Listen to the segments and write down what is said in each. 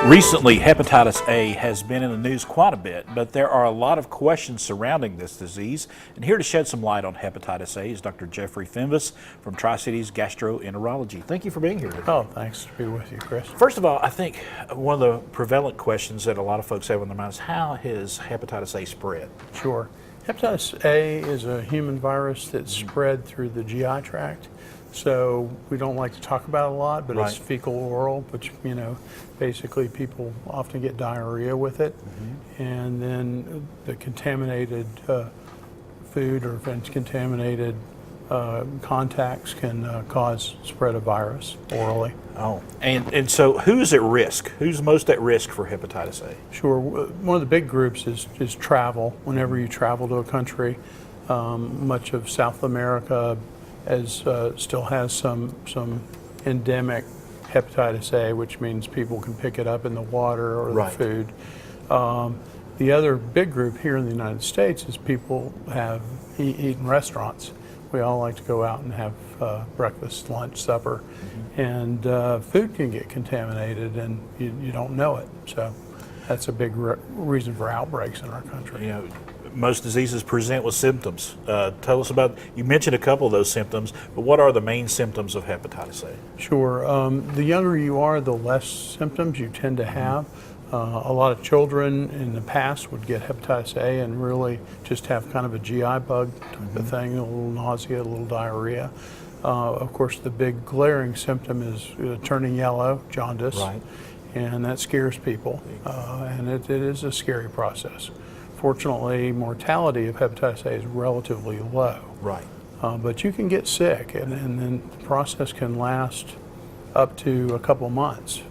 Recently, hepatitis A has been in the news quite a bit, but there are a lot of questions surrounding this disease. And here to shed some light on hepatitis A is Dr. Jeffery Fenyves from Tri-Cities Gastroenterology. Thank you for being here today. Oh, thanks to be with you, Chris. First of all, I think one of the prevalent questions that a lot of folks have on their minds is how has hepatitis A spread? Sure. Hepatitis A is a human virus that's spread through the GI tract. So we don't like to talk about it a lot, but it's fecal oral, which, basically people often get diarrhea with it. And then the contaminated food or contaminated contacts can cause spread of virus orally. Oh, and so who's at risk? Who's most at risk for hepatitis A? Sure. One of the big groups is travel. Whenever you travel to a country, much of South America still has some endemic hepatitis A, which means people can pick it up in the water or the food. The other big group here in the United States is people eat in restaurants. We all like to go out and have breakfast, lunch, supper, and food can get contaminated and you don't know it. So that's a big reason for outbreaks in our country. Most diseases present with symptoms. Tell us about, you mentioned a couple of those symptoms, but what are the main symptoms of hepatitis A? Sure. The younger you are, the less symptoms you tend to have. A lot of children in the past would get hepatitis A and really just have kind of a GI bug type of thing, a little nausea, a little diarrhea. Of course, the big glaring symptom is turning yellow, jaundice, and that scares people, and it is a scary process. Fortunately, mortality of hepatitis A is relatively low. But you can get sick, and then the process can last up to a couple months.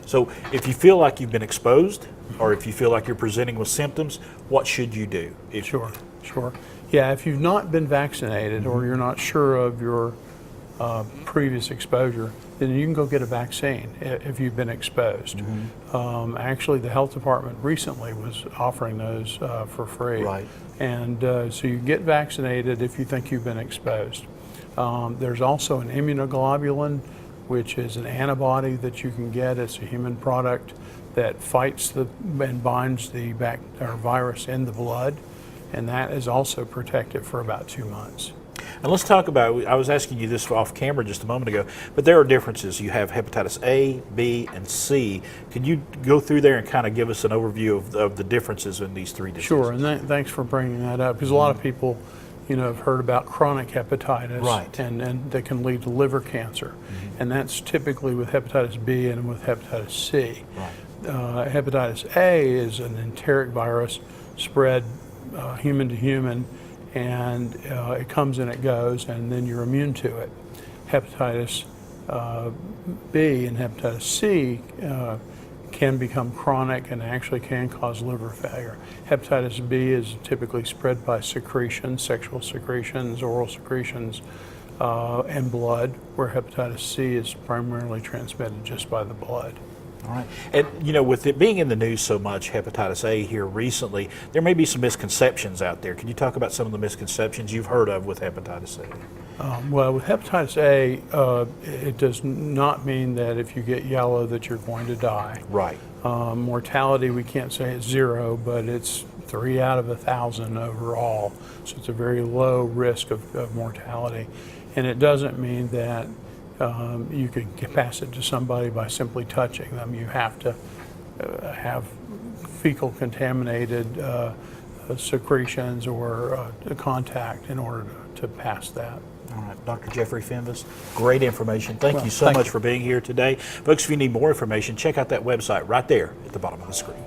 So if you feel like you've been exposed, or if you feel like you're presenting with symptoms, what should you do? Sure. Yeah, if you've not been vaccinated or you're not sure of your previous exposure, then you can go get a vaccine if you've been exposed. Actually, the health department recently was offering those for free. And so you get vaccinated if you think you've been exposed. There's also an immunoglobulin, which is an antibody that you can get. It's a human product that fights and binds the virus in the blood, and that is also protective for about 2 months. And let's talk about, I was asking you this off camera just a moment ago, but there are differences. You have hepatitis A, B, and C. Could you go through there and kind of give us an overview of the differences in these three diseases? Sure, and thanks for bringing that up, because a lot of people have heard about chronic hepatitis, and that can lead to liver cancer. And that's typically with hepatitis B and with hepatitis C. Hepatitis A is an enteric virus spread human to human, and it comes and it goes, and then you're immune to it. Hepatitis B and hepatitis C can become chronic and actually can cause liver failure. Hepatitis B is typically spread by secretions, sexual secretions, oral secretions, and blood, where hepatitis C is primarily transmitted just by the blood. All right. And, with it being in the news so much, hepatitis A here recently, there may be some misconceptions out there. Can you talk about some of the misconceptions you've heard of with hepatitis A? Well, with hepatitis A, it does not mean that if you get yellow that you're going to die. Mortality, we can't say it's 0, but it's 3 out of 1,000 overall. So it's a very low risk of mortality. And it doesn't mean that you can pass it to somebody by simply touching them. You have to have fecal contaminated secretions or contact in order to pass that. All right, Dr. Jeffery Fenyves, great information. Thank you so much for being here today. Folks, if you need more information, check out that website right there at the bottom of the screen.